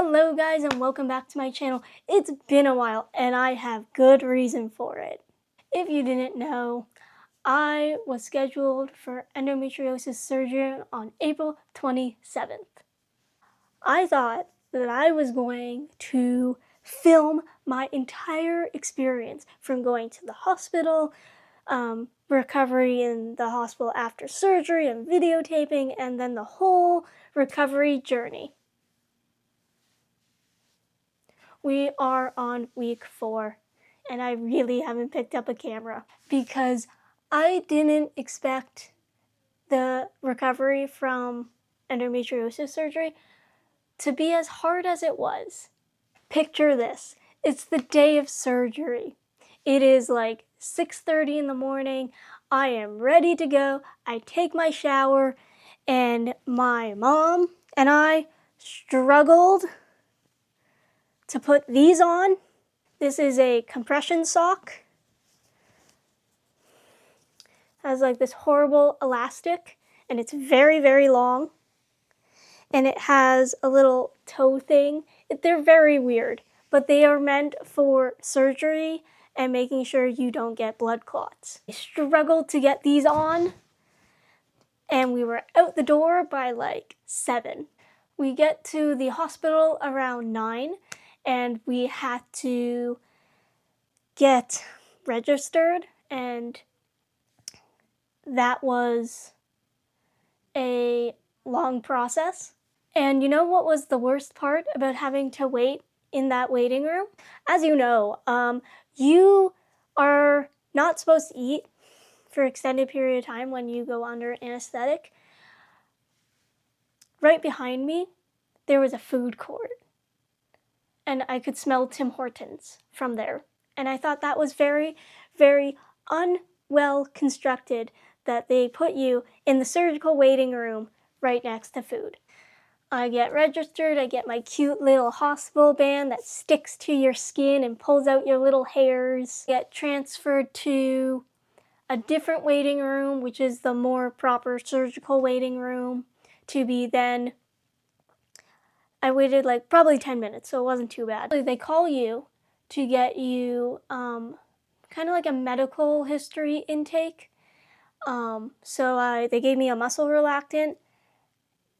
Hello guys and welcome back to my channel. It's been a while and I have good reason for it. If you didn't know, I was scheduled for endometriosis surgery on April 27th. I thought that I was going to film my entire experience from going to the hospital, recovery in the hospital after surgery and videotaping, and then the whole recovery journey. We are on week 4 and I really haven't picked up a camera because I didn't expect the recovery from endometriosis surgery to be as hard as it was. Picture this. It's the day of surgery. It is like 6:30 in the morning. I am ready to go. I take my shower and my mom and I struggled to put these on. This is a compression sock. It has like this horrible elastic and it's very, very long. And it has a little toe thing. They're very weird, but they are meant for surgery and making sure you don't get blood clots. I struggled to get these on and we were out the door by like 7. We get to the hospital around 9 and we had to get registered, and that was a long process. And you know what was the worst part about having to wait in that waiting room? As you know, you are not supposed to eat for an extended period of time when you go under anesthetic. Right behind me, there was a food court. And I could smell Tim Hortons from there. And I thought that was very, very unwell constructed that they put you in the surgical waiting room right next to food. I get registered, I get my cute little hospital band that sticks to your skin and pulls out your little hairs. Get transferred to a different waiting room, which is the more proper surgical waiting room, to be then. I waited like probably 10 minutes, so it wasn't too bad. They call you to get you kind of like a medical history intake. They gave me a muscle relaxant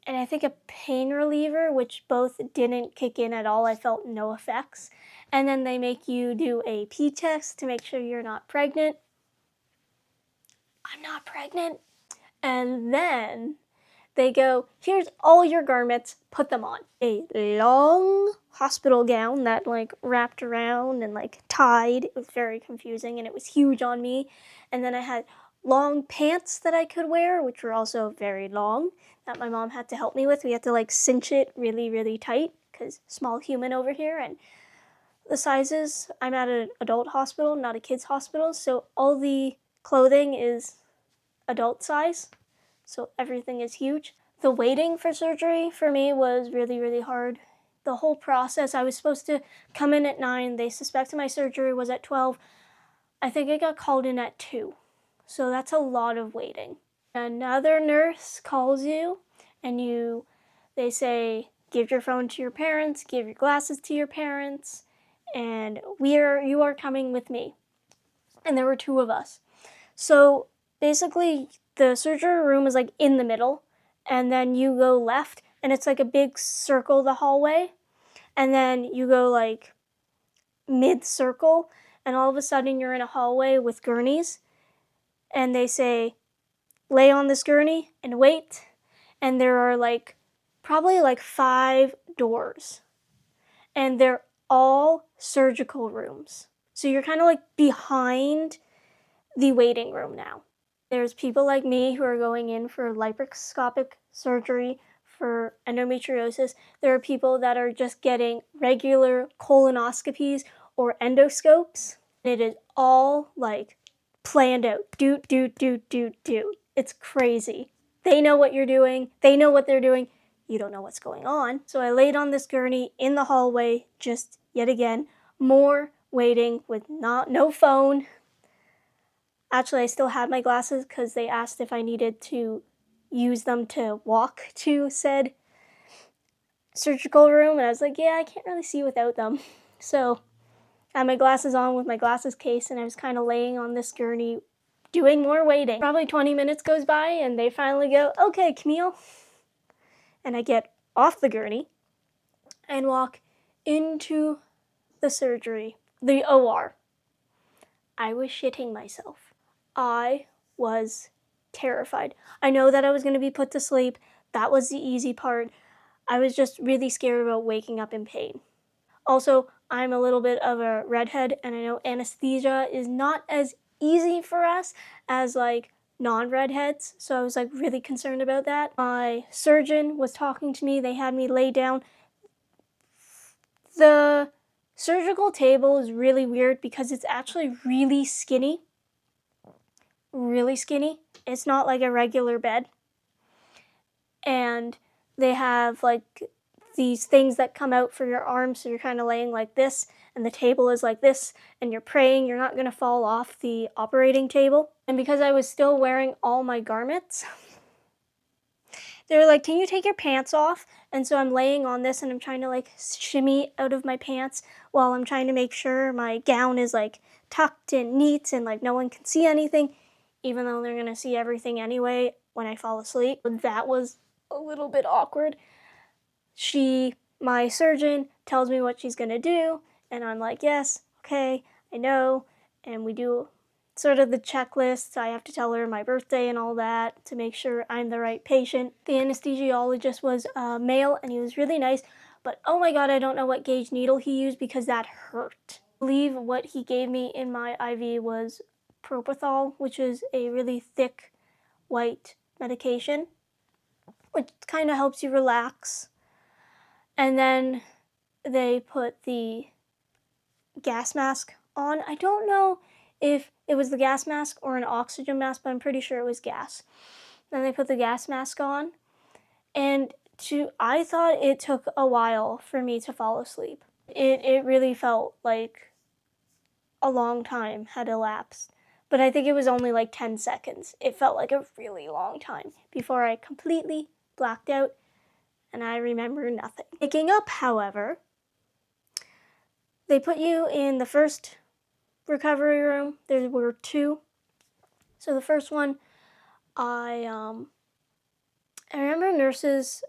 and I think a pain reliever, which both didn't kick in at all. I felt no effects. And then they make you do a pee test to make sure you're not pregnant. I'm not pregnant. And then they go, here's all your garments, put them on. A long hospital gown that like wrapped around and like tied. It was very confusing and it was huge on me. And then I had long pants that I could wear, which were also very long, that my mom had to help me with. We had to like cinch it really, really tight because small human over here. And the sizes, I'm at an adult hospital, not a kid's hospital. So all the clothing is adult size. So everything is huge. The waiting for surgery for me was really, really hard. The whole process, I was supposed to come in at 9. They suspected my surgery was at 12. I think I got called in at 2. So that's a lot of waiting. Another nurse calls you and they say, give your phone to your parents, give your glasses to your parents, and you are coming with me. And there were 2 of us. So basically, the surgery room is like in the middle, and then you go left, and it's like a big circle, the hallway, and then you go like mid-circle, and all of a sudden you're in a hallway with gurneys, and they say, lay on this gurney and wait, and there are like probably like 5 doors, and they're all surgical rooms. So you're kind of like behind the waiting room now. There's people like me who are going in for laparoscopic surgery for endometriosis. There are people that are just getting regular colonoscopies or endoscopes. It is all like planned out. Do. It's crazy. They know what you're doing. They know what they're doing. You don't know what's going on. So I laid on this gurney in the hallway, just yet again, more waiting with no phone. Actually, I still had my glasses because they asked if I needed to use them to walk to said surgical room, and I was like, yeah, I can't really see without them. So I had my glasses on with my glasses case, and I was kind of laying on this gurney doing more waiting. Probably 20 minutes goes by, and they finally go, okay, Camille. And I get off the gurney and walk into the surgery, the OR. I was shitting myself. I was terrified. I know that I was going to be put to sleep. That was the easy part. I was just really scared about waking up in pain. Also, I'm a little bit of a redhead, and I know anesthesia is not as easy for us as like non-redheads, so I was like really concerned about that. My surgeon was talking to me. They had me lay down. The surgical table is really weird because it's actually really skinny. Really skinny. It's not like a regular bed. And they have like these things that come out for your arms, so you're kind of laying like this, and the table is like this, and you're praying you're not going to fall off the operating table. And because I was still wearing all my garments, they were like, can you take your pants off? And so I'm laying on this, and I'm trying to like shimmy out of my pants while I'm trying to make sure my gown is like tucked and neat and like no one can see anything, even though they're going to see everything anyway when I fall asleep. That was a little bit awkward. My surgeon tells me what she's going to do, and I'm like, yes, okay, I know. And we do sort of the checklist. I have to tell her my birthday and all that to make sure I'm the right patient. The anesthesiologist was male, and he was really nice, but oh my god, I don't know what gauge needle he used because that hurt. I believe what he gave me in my IV was propofol, which is a really thick white medication, which kind of helps you relax. And then they put the gas mask on. I don't know if it was the gas mask or an oxygen mask, but I'm pretty sure it was gas. Then they put the gas mask on, and I thought it took a while for me to fall asleep. It really felt like a long time had elapsed, but I think it was only like 10 seconds. It felt like a really long time before I completely blacked out and I remember nothing. Waking up, however, they put you in the first recovery room. There were two. So the first one, I remember nurses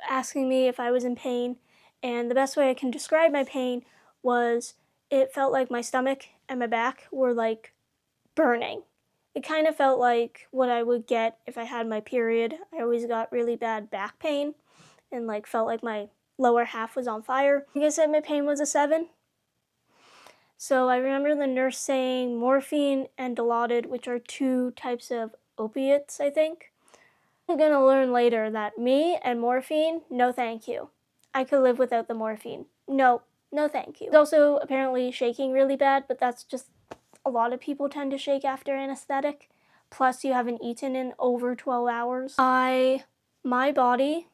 asking me if I was in pain, and the best way I can describe my pain was it felt like my stomach and my back were like burning. It kind of felt like what I would get if I had my period. I always got really bad back pain and like felt like my lower half was on fire. Like I said, my pain was a 7. So I remember the nurse saying morphine and Dilaudid, which are 2 types of opiates, I think. I'm gonna learn later that me and morphine, no thank you. I could live without the morphine. No thank you. It's also apparently shaking really bad, but that's just, a lot of people tend to shake after anesthetic. Plus you haven't eaten in over 12 hours. My body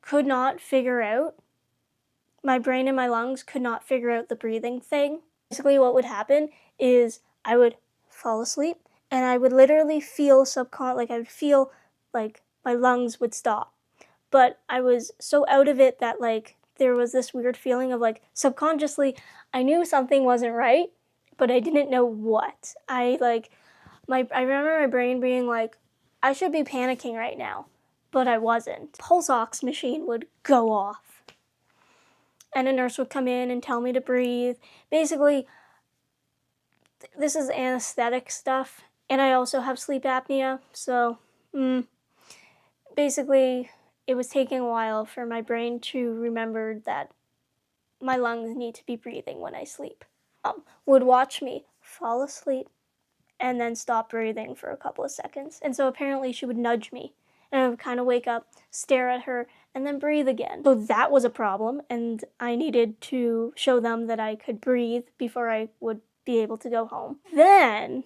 could not figure out, my brain and my lungs could not figure out the breathing thing. Basically what would happen is I would fall asleep and I would literally feel like I would feel like my lungs would stop. But I was so out of it that like there was this weird feeling of like subconsciously I knew something wasn't right, but I didn't know what. I remember my brain being like, I should be panicking right now, but I wasn't. Pulse ox machine would go off, and a nurse would come in and tell me to breathe. Basically, this is anesthetic stuff, and I also have sleep apnea, so basically it was taking a while for my brain to remember that my lungs need to be breathing when I sleep. Would watch me fall asleep and then stop breathing for a couple of seconds. And so apparently she would nudge me, and I would kind of wake up, stare at her, and then breathe again. So that was a problem, and I needed to show them that I could breathe before I would be able to go home. Then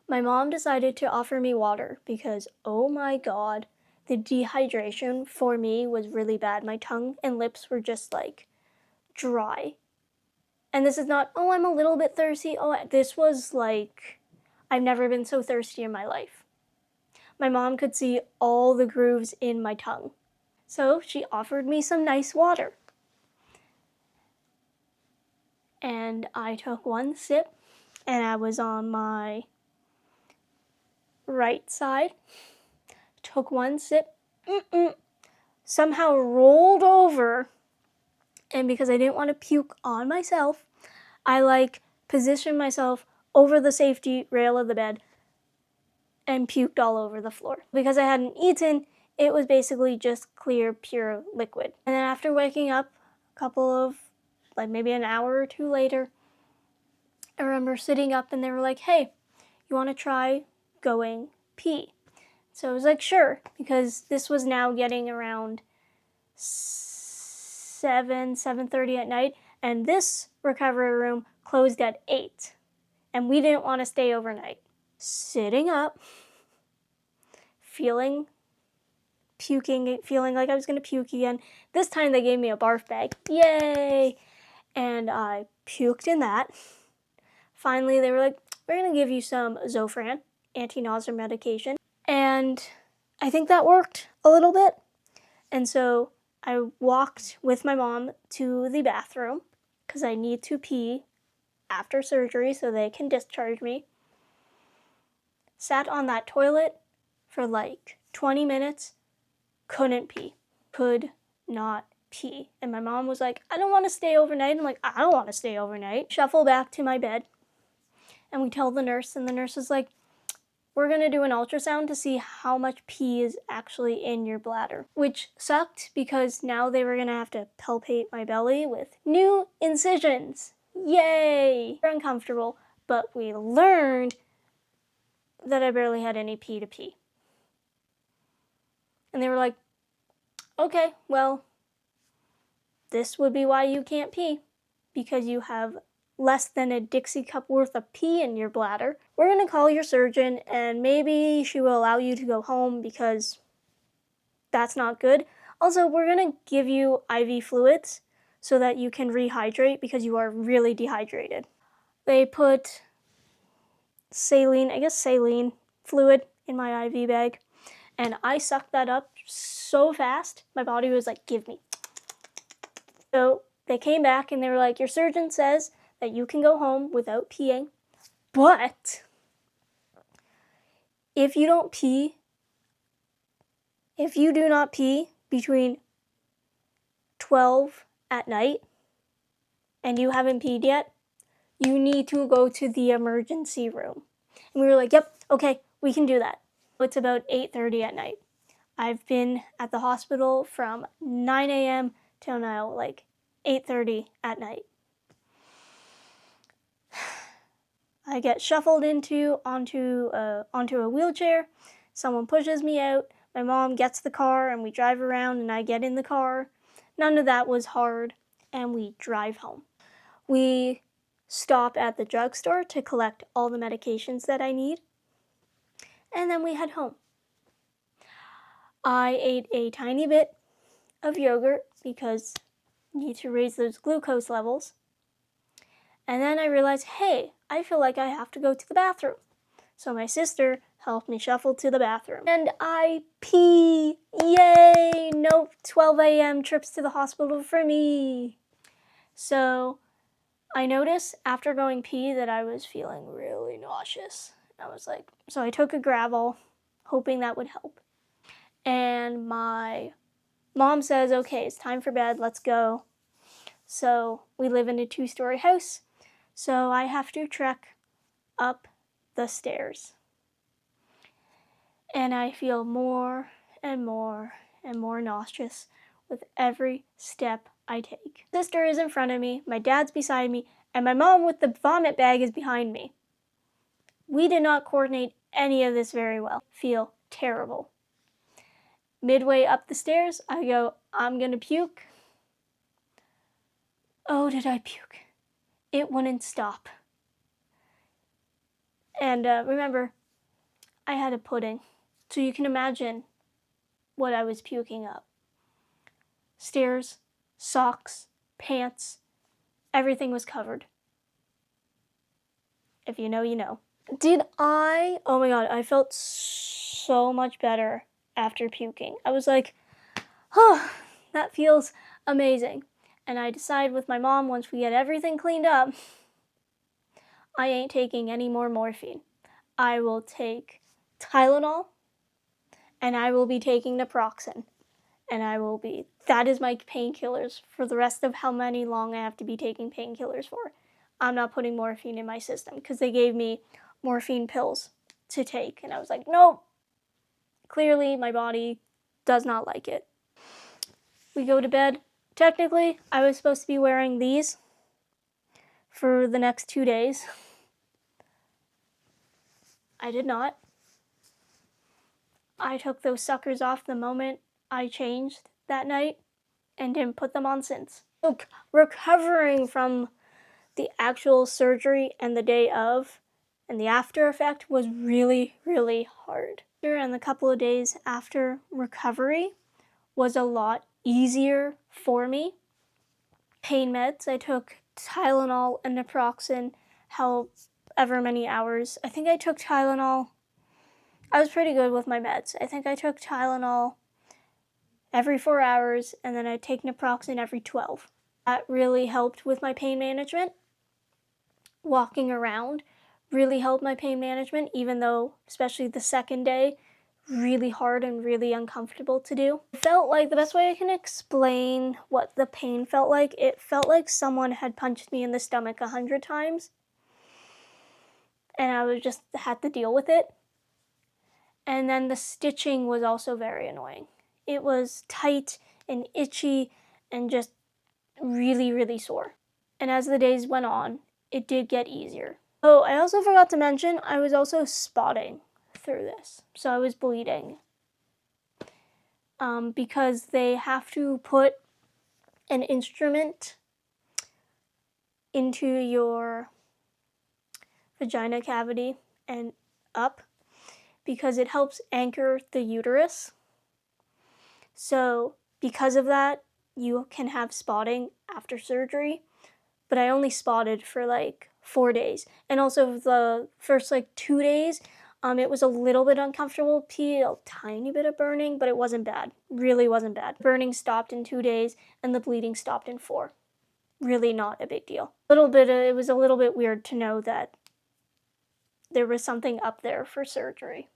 my mom decided to offer me water because, oh my god, the dehydration for me was really bad. My tongue and lips were just like dry. And this is not, oh, I'm a little bit thirsty. Oh, this was like, I've never been so thirsty in my life. My mom could see all the grooves in my tongue. So she offered me some nice water. And I took one sip, and I was on my right side. Took one sip, somehow rolled over, and because I didn't want to puke on myself, I positioned myself over the safety rail of the bed and puked all over the floor. Because I hadn't eaten, it was basically just clear, pure liquid. And then after waking up a couple of, maybe an hour or two later, I remember sitting up and they were like, hey, you want to try going pee? So I was like, sure, because this was now getting around 7:30 at night, and this recovery room closed at 8, and we didn't want to stay overnight. Sitting up, feeling like I was going to puke again. This time they gave me a barf bag. Yay! And I puked in that. Finally, they were like, we're going to give you some Zofran, anti-nausea medication. And I think that worked a little bit. And so I walked with my mom to the bathroom because I need to pee after surgery so they can discharge me. Sat on that toilet for 20 minutes, couldn't pee. Could not pee. And my mom was like, I don't want to stay overnight. I'm like, I don't want to stay overnight. Shuffle back to my bed. And we tell the nurse, and the nurse is like, we're going to do an ultrasound to see how much pee is actually in your bladder. Which sucked because now they were going to have to palpate my belly with new incisions. Yay! Uncomfortable, but we learned that I barely had any pee to pee. And they were like, okay, well, this would be why you can't pee, because you have less than a Dixie cup worth of pee in your bladder. We're going to call your surgeon, and maybe she will allow you to go home because that's not good. Also, we're going to give you IV fluids so that you can rehydrate because you are really dehydrated. They put saline fluid in my IV bag, and I sucked that up so fast, my body was like, give me. So they came back and they were like, your surgeon says that you can go home without peeing, but if you do not pee between 12 at night and you haven't peed yet, you need to go to the emergency room. And we were like, yep, okay, we can do that. It's about 8:30 at night. I've been at the hospital from 9 a.m. till now, 8:30 at night. I get shuffled onto a wheelchair. Someone pushes me out. My mom gets the car and we drive around and I get in the car. None of that was hard, and we drive home. We stop at the drugstore to collect all the medications that I need, and then we head home. I ate a tiny bit of yogurt because I need to raise those glucose levels. And then I realized, hey, I feel like I have to go to the bathroom. So my sister helped me shuffle to the bathroom. And I pee! Yay! No 12 a.m. trips to the hospital for me. So I noticed after going pee that I was feeling really nauseous. I was like, so I took a Gravol, hoping that would help. And my mom says, okay, it's time for bed, let's go. So we live in a 2-story house, so I have to trek up the stairs. And I feel more and more and more nauseous with every step I take. My sister is in front of me, my dad's beside me, and my mom with the vomit bag is behind me. We did not coordinate any of this very well. Feel terrible. Midway up the stairs, I go, I'm gonna puke. Oh, did I puke? It wouldn't stop. And remember, I had a pudding, so you can imagine what I was puking up. Stairs, socks, pants, everything was covered. If you know, you know. Oh my god, I felt so much better after puking. I was like, Oh, that feels amazing. And I decide with my mom, once we get everything cleaned up, I ain't taking any more morphine. I will take Tylenol, and I will be taking naproxen. And that is my painkillers for the rest of how many long I have to be taking painkillers for. I'm not putting morphine in my system because they gave me morphine pills to take. And I was like, nope. Clearly, my body does not like it. We go to bed. Technically, I was supposed to be wearing these for the next 2 days. I did not. I took those suckers off the moment I changed that night and didn't put them on since. So recovering from the actual surgery and the day of and the after effect was really, really hard. And the couple of days after recovery was a lot easier for me. Pain meds, I took Tylenol and naproxen however many hours. I think I took Tylenol. I was pretty good with my meds. I think I took Tylenol every 4 hours, and then I'd take naproxen every 12. That really helped with my pain management. Walking around really helped my pain management, even though, especially the second day, really hard and really uncomfortable to do. It felt like, the best way I can explain what the pain felt like, it felt like someone had punched me in the stomach 100 times, and I just had to deal with it. And then the stitching was also very annoying. It was tight and itchy and just really, really sore. And as the days went on, it did get easier. Oh, I also forgot to mention, I was also spotting through this. So I was bleeding. Because they have to put an instrument into your vagina cavity and up, because it helps anchor the uterus. So because of that, you can have spotting after surgery, but I only spotted for like 4 days. And also the first like 2 days, it was a little bit uncomfortable, a tiny bit of burning, but it wasn't bad. Really wasn't bad. Burning stopped in 2 days and the bleeding stopped in 4. Really not a big deal. It was a little bit weird to know that there was something up there for surgery.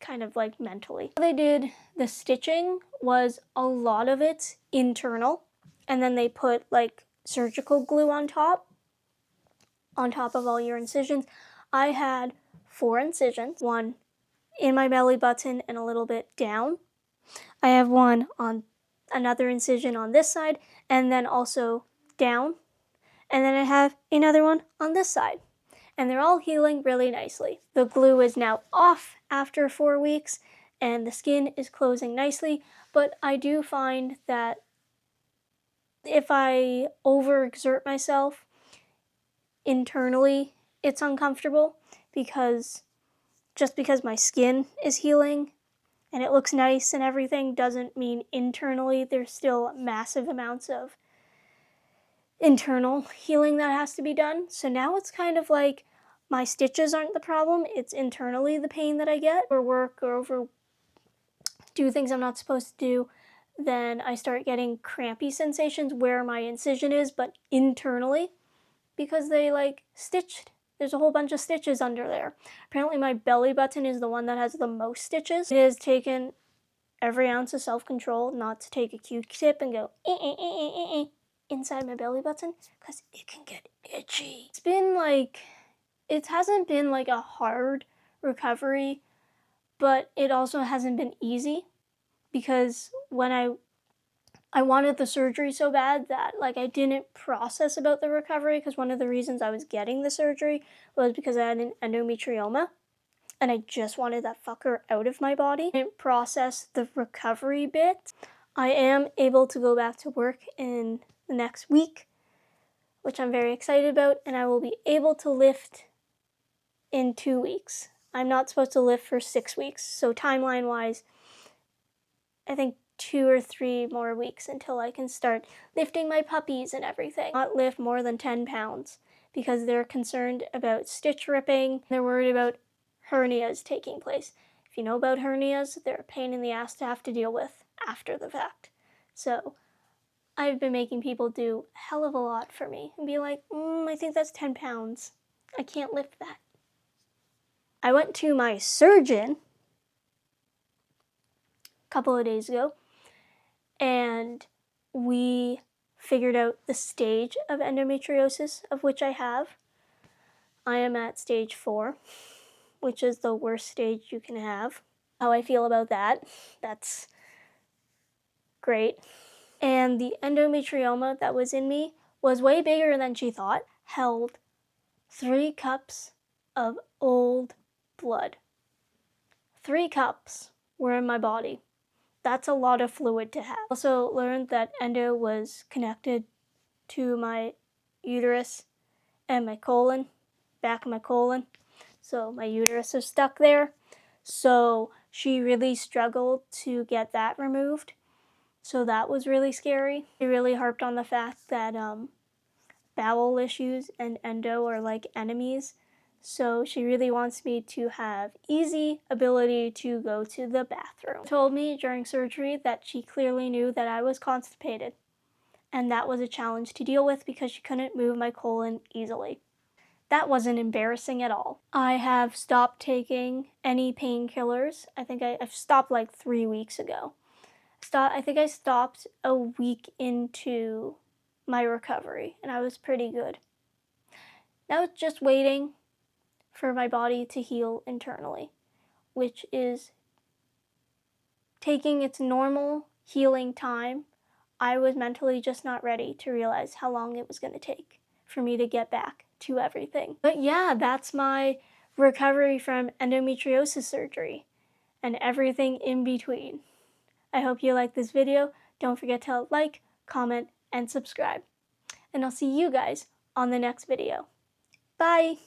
Kind of like mentally. How they did the stitching was a lot of it internal, and then they put like surgical glue on top of all your incisions. I had 4 incisions, one in my belly button and a little bit down. I have one on another incision on this side and then also down. And then I have another one on this side. And they're all healing really nicely. The glue is now off after 4 weeks and the skin is closing nicely, but I do find that if I overexert myself internally, it's uncomfortable, because just because my skin is healing and it looks nice and everything doesn't mean internally there's still massive amounts of internal healing that has to be done. So now it's kind of like my stitches aren't the problem, it's internally the pain that I get. Or work or do things I'm not supposed to do, then I start getting crampy sensations where my incision is, but internally, because they like stitched. There's a whole bunch of stitches under there. Apparently my belly button is the one that has the most stitches. It has taken every ounce of self-control not to take a Q-tip and go inside my belly button, because it can get itchy. It hasn't been like a hard recovery, but it also hasn't been easy, because when I wanted the surgery so bad that like I didn't process about the recovery, because one of the reasons I was getting the surgery was because I had an endometrioma and I just wanted that fucker out of my body. I didn't process the recovery bit. I am able to go back to work in the next week, which I'm very excited about, and I will be able to lift in 2 weeks. I'm not supposed to lift for 6 weeks, so timeline-wise, I think 2 or 3 more weeks until I can start lifting my puppies and everything. Not lift more than 10 pounds because they're concerned about stitch ripping. They're worried about hernias taking place. If you know about hernias, they're a pain in the ass to have to deal with after the fact. So I've been making people do a hell of a lot for me and be like, I think that's 10 pounds. I can't lift that. I went to my surgeon a couple of days ago, and we figured out the stage of endometriosis of which I have. I am at stage 4, which is the worst stage you can have. How I feel about that, that's great. And the endometrioma that was in me was way bigger than she thought, held 3 cups of old blood. 3 cups were in my body. That's a lot of fluid to have. Also learned that endo was connected to my uterus and my colon, back of my colon. So my uterus is stuck there. So she really struggled to get that removed. So that was really scary. She really harped on the fact that bowel issues and endo are like enemies. So she really wants me to have easy ability to go to the bathroom. She told me during surgery that she clearly knew that I was constipated, and that was a challenge to deal with because she couldn't move my colon easily. That wasn't embarrassing at all. I have stopped taking any painkillers. I think I've stopped like 3 weeks ago. I think I stopped a week into my recovery, and I was pretty good. Now it's just waiting for my body to heal internally, which is taking its normal healing time. I was mentally just not ready to realize how long it was going to take for me to get back to everything. But yeah, that's my recovery from endometriosis surgery and everything in between. I hope you like this video. Don't forget to like, comment, and subscribe. And I'll see you guys on the next video. Bye!